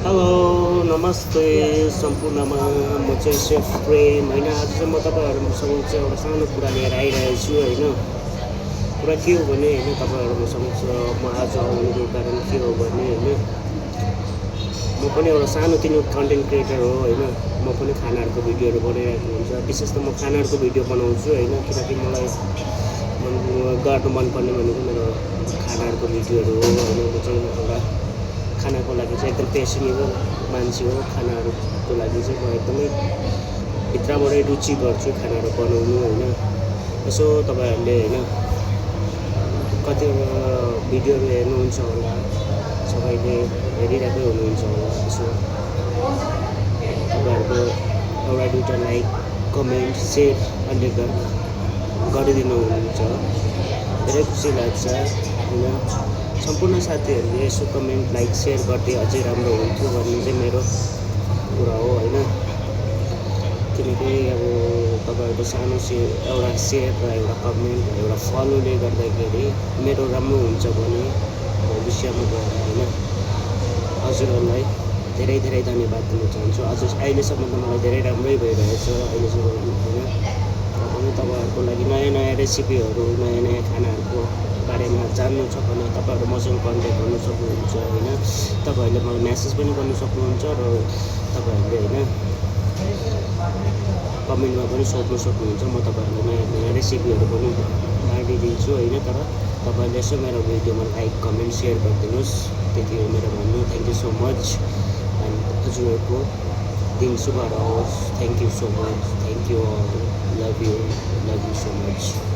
Hello नमस्ते सम्पूर्णमा म चाहिँ सेफ प्रेम होइन। आज चाहिँ म तपाईँहरू समक्ष एउटा सानो कुरा लिएर आइरहेको छु होइन। कुरा के हो भने होइन, तपाईँहरू समक्ष म आज आउनुको कारण के हो भने होइन, म पनि एउटा सानोतिनो कन्टेन्ट क्रिएटर हो होइन। म पनि खानाहरूको भिडियोहरू बनाइरहेको हुन्छ। विशेष त म खानाहरूको भिडियो बनाउँछु होइन, किनकि मलाई गर्नु मनपर्ने भनेको मेरो खानाहरूको भिडियोहरू हो होइन। म चाहिँ एउटा खानाको लागि चाहिँ एकदम पेसनेबल मान्छे हो। खानाहरूको लागि चाहिँ म एकदमै भित्रबाटै रुचि गर्छु खानाहरू बनाउनु होइन। यसो तपाईँहरूले होइन कतिवटा भिडियोहरू हेर्नुहुन्छ होला, सबैले हेरिरहेकै हुनुहुन्छ होला। यसो तपाईँहरूको एउटा दुइटा लाइक कमेन्ट सेयर अलि गरिदिनु हुनुहुन्छ, धेरै खुसी लाग्छ होइन। सम्पूर्ण साथीहरूले यसो कमेन्ट लाइक सेयर गर्दै अझै राम्रो हुन्थ्यो भन्ने चाहिँ मेरो कुरा हो होइन। किनकि अब तपाईँहरूको सानो एउटा सेयर र एउटा कमेन्ट एउटा फलोले गर्दाखेरि मेरो राम्रो हुन्छ भने भविष्यमा गएर होइन। हजुरहरूलाई धेरै धेरै धन्यवाद दिन चाहन्छु। अझ अहिलेसम्म त मलाई धेरै राम्रै भइरहेछ अहिलेसम्म होइन। पनि तपाईँहरूको लागि नयाँ नयाँ रेसिपीहरू नयाँ नयाँ खानाहरूको बारेमा जान्नु छ भने तपाईँहरू मसँग कन्ट्याक्ट गर्नु सक्नुहुन्छ होइन। तपाईँहरूले मलाई म्यासेज पनि गर्नु सक्नुहुन्छ र तपाईँहरूले होइन कमेन्टमा पनि सोध्नु सक्नुहुन्छ। म तपाईँहरूलाई नयाँ नयाँ रेसिपीहरू पनि बाँडिदिन्छु होइन। तर तपाईँहरूले यसो मेरो भिडियोमा लाइक कमेन्ट सेयर गरिदिनुहोस्, त्यति हो मेरो भन्नु। Thank you so much and हजुरहरूको दिन शुभ रहोस्। Thank you so much, thank you all, love you so much.